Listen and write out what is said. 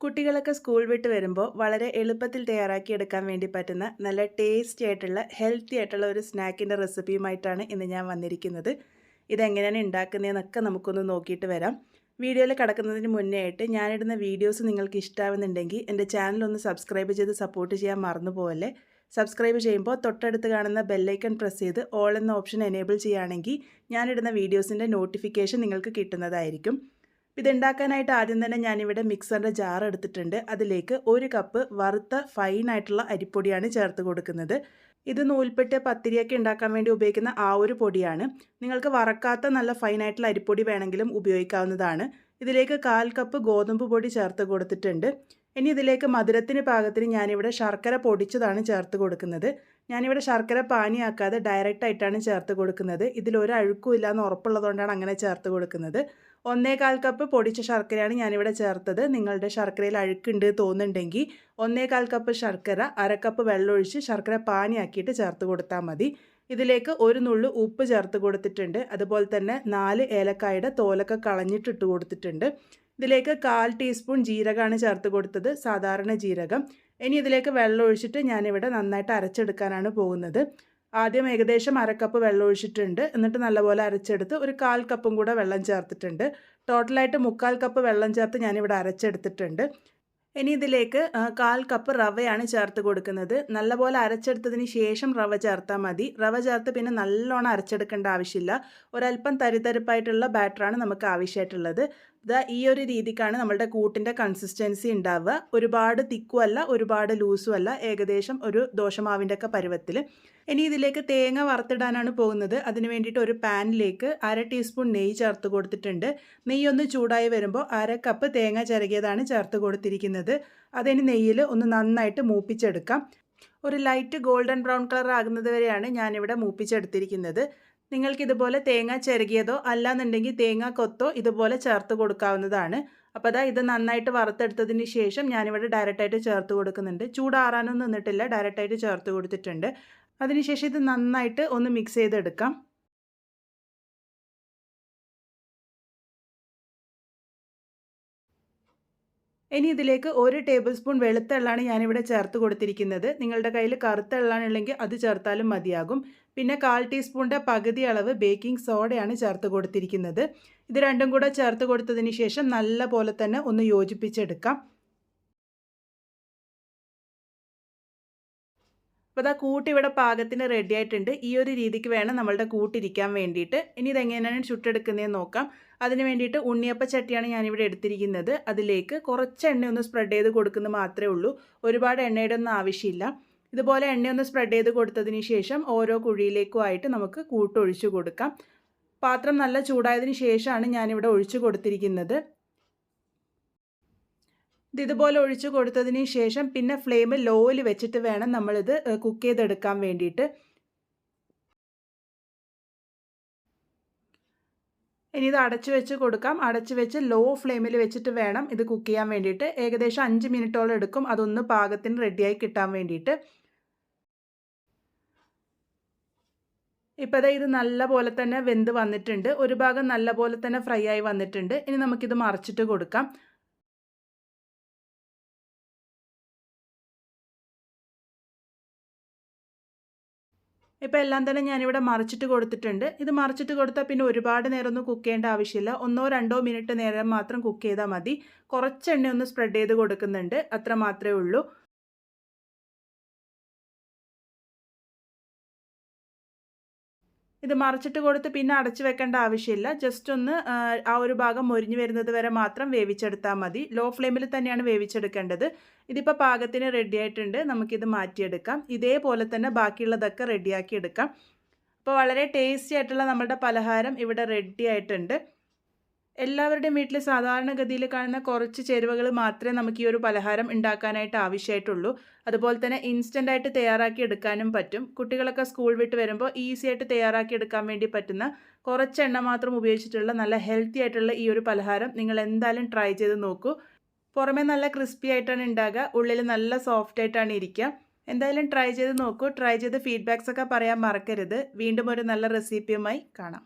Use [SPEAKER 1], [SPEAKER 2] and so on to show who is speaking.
[SPEAKER 1] കുട്ടികളൊക്കെ സ്കൂൾ വിട്ട് വരുമ്പോൾ വളരെ എളുപ്പത്തിൽ തയ്യാറാക്കിയെടുക്കാൻ വേണ്ടി പറ്റുന്ന നല്ല ടേസ്റ്റി ആയിട്ടുള്ള ഹെൽത്തി ആയിട്ടുള്ള ഒരു സ്നാക്കിൻ്റെ റെസിപ്പിയുമായിട്ടാണ് ഇന്ന് ഞാൻ വന്നിരിക്കുന്നത്. ഇതെങ്ങനെയാണ് ഉണ്ടാക്കുന്നതെന്നൊക്കെ നമുക്കൊന്ന് നോക്കിയിട്ട് വരാം. വീഡിയോയിൽ കടക്കുന്നതിന് മുന്നേ ആയിട്ട് ഞാനിടുന്ന വീഡിയോസ് നിങ്ങൾക്ക് ഇഷ്ടമാവുന്നുണ്ടെങ്കിൽ എൻ്റെ ചാനലൊന്ന് സബ്സ്ക്രൈബ് ചെയ്ത് സപ്പോർട്ട് ചെയ്യാൻ മറന്നു പോകല്ലേ. സബ്സ്ക്രൈബ് ചെയ്യുമ്പോൾ തൊട്ടടുത്ത് കാണുന്ന ബെല്ലൈക്കൺ പ്രസ് ചെയ്ത് ഓൾ എന്ന ഓപ്ഷൻ എനേബിൾ ചെയ്യുകയാണെങ്കിൽ ഞാനിടുന്ന വീഡിയോസിൻ്റെ നോട്ടിഫിക്കേഷൻ നിങ്ങൾക്ക് കിട്ടുന്നതായിരിക്കും. ഇതുണ്ടാക്കാനായിട്ട് ആദ്യം തന്നെ ഞാനിവിടെ മിക്സറിൻ്റെ ജാർ എടുത്തിട്ടുണ്ട്. അതിലേക്ക് 1 കപ്പ് വറുത്ത ഫൈനായിട്ടുള്ള അരിപ്പൊടിയാണ് ചേർത്ത് കൊടുക്കുന്നത്. ഇത് നൂൽപ്പെട്ട് പത്തിരിയൊക്കെ ഉണ്ടാക്കാൻ വേണ്ടി ഉപയോഗിക്കുന്ന ആ ഒരു പൊടിയാണ്. നിങ്ങൾക്ക് വറക്കാത്ത നല്ല ഫൈനായിട്ടുള്ള അരിപ്പൊടി വേണമെങ്കിലും ഉപയോഗിക്കാവുന്നതാണ്. ഇതിലേക്ക് 1/4 കപ്പ് ഗോതമ്പ് പൊടി ചേർത്ത് കൊടുത്തിട്ടുണ്ട്. ഇനി ഇതിലേക്ക് മധുരത്തിന് പാകത്തിന് ഞാനിവിടെ ശർക്കര പൊടിച്ചതാണ് ചേർത്ത് കൊടുക്കുന്നത്. ഞാനിവിടെ ശർക്കര പാനിയാക്കാതെ ഡയറക്റ്റായിട്ടാണ് ചേർത്ത് കൊടുക്കുന്നത്. ഇതിലൊരു അഴുക്കും ഇല്ലയെന്ന് ഉറപ്പുള്ളതുകൊണ്ടാണ് അങ്ങനെ ചേർത്ത് കൊടുക്കുന്നത്. 1/4 കപ്പ് പൊടിച്ച ശർക്കരയാണ് ഞാനിവിടെ ചേർത്തത്. നിങ്ങളുടെ ശർക്കരയിൽ അഴുക്കുണ്ട് തോന്നുന്നുണ്ടെങ്കിൽ 1/4 കപ്പ് ശർക്കര 1/2 കപ്പ് വെള്ളമൊഴിച്ച് ശർക്കര പാനിയാക്കിയിട്ട് ചേർത്ത് കൊടുത്താൽ മതി. ഇതിലേക്ക് 1 നുള്ളു ഉപ്പ് ചേർത്ത് കൊടുത്തിട്ടുണ്ട്. അതുപോലെ തന്നെ 4 ഏലക്കായുടെ തോലൊക്കെ കളഞ്ഞിട്ടിട്ട് കൊടുത്തിട്ടുണ്ട്. ഇതിലേക്ക് 1/4 ടീസ്പൂൺ ജീരകമാണ് ചേർത്ത് കൊടുത്തത്, സാധാരണ ജീരകം. ഇനി ഇതിലേക്ക് വെള്ളം ഒഴിച്ചിട്ട് ഞാനിവിടെ നന്നായിട്ട് അരച്ചെടുക്കാനാണ് പോകുന്നത്. ആദ്യം ഏകദേശം 1/2 കപ്പ് വെള്ളം ഒഴിച്ചിട്ടുണ്ട്. എന്നിട്ട് നല്ലപോലെ അരച്ചെടുത്ത് ഒരു 1/4 കപ്പും കൂടെ വെള്ളം ചേർത്തിട്ടുണ്ട്. ടോട്ടലായിട്ട് 3/4 കപ്പ് വെള്ളം ചേർത്ത് ഞാനിവിടെ അരച്ചെടുത്തിട്ടുണ്ട്. ഇനി ഇതിലേക്ക് 1/4 കപ്പ് റവയാണ് ചേർത്ത് കൊടുക്കുന്നത്. നല്ലപോലെ അരച്ചെടുത്തതിന് ശേഷം റവ ചേർത്താൽ മതി. റവ ചേർത്ത് പിന്നെ നല്ലോണം അരച്ചെടുക്കേണ്ട ആവശ്യമില്ല. ഒരല്പം തരിതരിപ്പായിട്ടുള്ള ബാറ്ററാണ് നമുക്ക് ആവശ്യമായിട്ടുള്ളത്. ഈ ഒരു രീതിക്കാണ് നമ്മളുടെ കൂട്ടിൻ്റെ കൺസിസ്റ്റൻസി ഉണ്ടാവുക. ഒരുപാട് തിക്കും അല്ല, ഒരുപാട് ലൂസും അല്ല, ഏകദേശം ഒരു ദോശമാവിൻ്റെ ഒക്കെ പരുവത്തിൽ. ഇനി ഇതിലേക്ക് തേങ്ങ വറുത്തിടാനാണ് പോകുന്നത്. അതിന് വേണ്ടിയിട്ട് ഒരു പാനിലേക്ക് 1/2 ടീസ്പൂൺ നെയ്യ് ചേർത്ത് കൊടുത്തിട്ടുണ്ട്. നെയ്യൊന്ന് ചൂടായി വരുമ്പോൾ 1/2 കപ്പ് തേങ്ങ ചിരകിയതാണ് ചേർത്ത് കൊടുത്തിരിക്കുന്നത്. അതിന് നെയ്യിൽ ഒന്ന് നന്നായിട്ട് മൂപ്പിച്ചെടുക്കാം. ഒരു ലൈറ്റ് ഗോൾഡൻ ബ്രൗൺ കളർ ആകുന്നത് വരെയാണ് ഞാനിവിടെ മൂപ്പിച്ചെടുത്തിരിക്കുന്നത്. നിങ്ങൾക്കിതുപോലെ തേങ്ങ ചിരകിയതോ അല്ലാന്നുണ്ടെങ്കിൽ തേങ്ങ കൊത്തോ ഇതുപോലെ ചേർത്ത് കൊടുക്കാവുന്നതാണ്. അപ്പോൾ ഇത് നന്നായിട്ട് വറുത്തെടുത്തതിന് ശേഷം ഞാനിവിടെ ഡയറക്റ്റായിട്ട് ചേർത്ത് കൊടുക്കുന്നുണ്ട്. ചൂടാറാനൊന്നും നിന്നിട്ടില്ല, ഡയറക്റ്റായിട്ട് ചേർത്ത് കൊടുത്തിട്ടുണ്ട്. അതിനുശേഷം ഇത് നന്നായിട്ട് ഒന്ന് മിക്സ് ചെയ്തെടുക്കാം. ഇനി ഇതിലേക്ക് 1 ടേബിൾ സ്പൂൺ വെളുത്ത എള്ളാണ് ഞാനിവിടെ ചേർത്ത് കൊടുത്തിരിക്കുന്നത്. നിങ്ങളുടെ കയ്യിൽ കറുത്ത എള്ളാണുണ്ടെങ്കിൽ അത് ചേർത്താലും മതിയാകും. പിന്നെ 1/4 ടീസ്പൂണിൻ്റെ പകുതി അളവ് ബേക്കിംഗ് സോഡയാണ് ചേർത്ത് കൊടുത്തിരിക്കുന്നത്. ഇത് രണ്ടും കൂടെ ചേർത്ത് കൊടുത്തതിന് ശേഷം നല്ല പോലെ തന്നെ ഒന്ന് യോജിപ്പിച്ചെടുക്കാം. അപ്പോൾ കൂട്ട് ഇവിടെ പാകത്തിന് റെഡി ആയിട്ടുണ്ട്. ഈ ഒരു രീതിക്ക് വേണം നമ്മളുടെ കൂട്ടിരിക്കാൻ വേണ്ടിയിട്ട്. ഇനി ഇതെങ്ങനെയാണ് ചുട്ടെടുക്കുന്നതെന്ന് നോക്കാം. അതിന് വേണ്ടിയിട്ട് ഉണ്ണിയപ്പ ചട്ടിയാണ് ഞാനിവിടെ എടുത്തിരിക്കുന്നത്. അതിലേക്ക് കുറച്ച് എണ്ണ ഒന്ന് സ്പ്രെഡ് ചെയ്ത് കൊടുക്കുന്നത് മാത്രമേ ഉള്ളൂ. ഒരുപാട് എണ്ണയുടെ ഒന്നും ആവശ്യമില്ല. ഇതുപോലെ എണ്ണയൊന്ന് സ്പ്രെഡ് ചെയ്ത് കൊടുത്തതിന് ശേഷം ഓരോ കുഴിയിലേക്കുമായിട്ട് നമുക്ക് കൂട്ടൊഴിച്ച് കൊടുക്കാം. പാത്രം നല്ല ചൂടായതിന് ശേഷമാണ് ഞാനിവിടെ ഒഴിച്ച് കൊടുത്തിരിക്കുന്നത്. ഇതുപോലെ ഒഴിച്ച് കൊടുത്തതിന് ശേഷം പിന്നെ ഫ്ലെയിം ലോയിൽ വെച്ചിട്ട് വേണം നമ്മളിത് കുക്ക് ചെയ്തെടുക്കാൻ വേണ്ടിയിട്ട്. ഇനി ഇത് അടച്ചു വെച്ച് കൊടുക്കാം. അടച്ചു വെച്ച് ലോ ഫ്ലെയിമിൽ വെച്ചിട്ട് വേണം ഇത് കുക്ക് ചെയ്യാൻ വേണ്ടിയിട്ട്. ഏകദേശം 5 മിനിറ്റോളം എടുക്കും അതൊന്ന് പാകത്തിന് റെഡിയായി കിട്ടാൻ വേണ്ടിയിട്ട്. ഇപ്പോൾ ഇത് നല്ല പോലെ തന്നെ വെന്ത് വന്നിട്ടുണ്ട്. ഒരു ഭാഗം നല്ല പോലെ തന്നെ ഫ്രൈ ആയി വന്നിട്ടുണ്ട്. ഇനി നമുക്കിത് മറിച്ചിട്ട് കൊടുക്കാം. ഇപ്പോൾ എല്ലാം തന്നെ ഞാനിവിടെ മറിച്ചിട്ട് കൊടുത്തിട്ടുണ്ട്. ഇത് മറിച്ചിട്ട് കൊടുത്താൽ പിന്നെ ഒരുപാട് നേരമൊന്നും കുക്ക് ചെയ്യേണ്ട ആവശ്യമില്ല. 1-2 മിനിറ്റ് നേരം മാത്രം കുക്ക് ചെയ്താൽ മതി. കുറച്ച് എണ്ണ ഒന്ന് സ്പ്രെഡ് ചെയ്ത് കൊടുക്കുന്നുണ്ട്, അത്ര മാത്രമേ ഉള്ളൂ. ഇത് മറിച്ചിട്ട് കൊടുത്ത് പിന്നെ അടച്ചു വെക്കേണ്ട ആവശ്യമില്ല. ജസ്റ്റ് ഒന്ന് ആ ഒരു ഭാഗം മൊരിഞ്ഞ് വരുന്നത് വരെ മാത്രം വേവിച്ചെടുത്താൽ മതി. ലോ ഫ്ലെയിമിൽ തന്നെയാണ് വേവിച്ചെടുക്കേണ്ടത്. ഇതിപ്പോൾ പാകത്തിന് റെഡി ആയിട്ടുണ്ട്. നമുക്കിത് മാറ്റിയെടുക്കാം. ഇതേപോലെ തന്നെ ബാക്കിയുള്ളതൊക്കെ റെഡിയാക്കി എടുക്കാം. അപ്പോൾ വളരെ ടേസ്റ്റി ആയിട്ടുള്ള നമ്മുടെ പലഹാരം ഇവിടെ റെഡി ആയിട്ടുണ്ട്. എല്ലാവരുടെയും വീട്ടിൽ സാധാരണഗതിയിൽ കാണുന്ന കുറച്ച് ചേരുവകൾ മാത്രമേ നമുക്ക് ഈ ഒരു പലഹാരം ഉണ്ടാക്കാനായിട്ട് ആവശ്യമായിട്ടുള്ളൂ. അതുപോലെ തന്നെ ഇൻസ്റ്റൻ്റായിട്ട് തയ്യാറാക്കി എടുക്കാനും പറ്റും. കുട്ടികളൊക്കെ സ്കൂൾ വിട്ട് വരുമ്പോൾ ഈസി ആയിട്ട് തയ്യാറാക്കി എടുക്കാൻ വേണ്ടി പറ്റുന്ന കുറച്ച് എണ്ണ മാത്രം ഉപയോഗിച്ചിട്ടുള്ള നല്ല ഹെൽത്തി ആയിട്ടുള്ള ഈ ഒരു പലഹാരം നിങ്ങൾ എന്തായാലും ട്രൈ ചെയ്ത് നോക്കൂ. പുറമേ നല്ല ക്രിസ്പി ആയിട്ടാണ് ഉണ്ടാകുക, ഉള്ളിൽ നല്ല സോഫ്റ്റ് ആയിട്ടാണ് ഇരിക്കുക. എന്തായാലും ട്രൈ ചെയ്ത് നോക്കൂ. ട്രൈ ചെയ്ത് ഫീഡ്ബാക്സ് ഒക്കെ പറയാൻ മറക്കരുത്. വീണ്ടും ഒരു നല്ല റെസിപ്പിയുമായി കാണാം.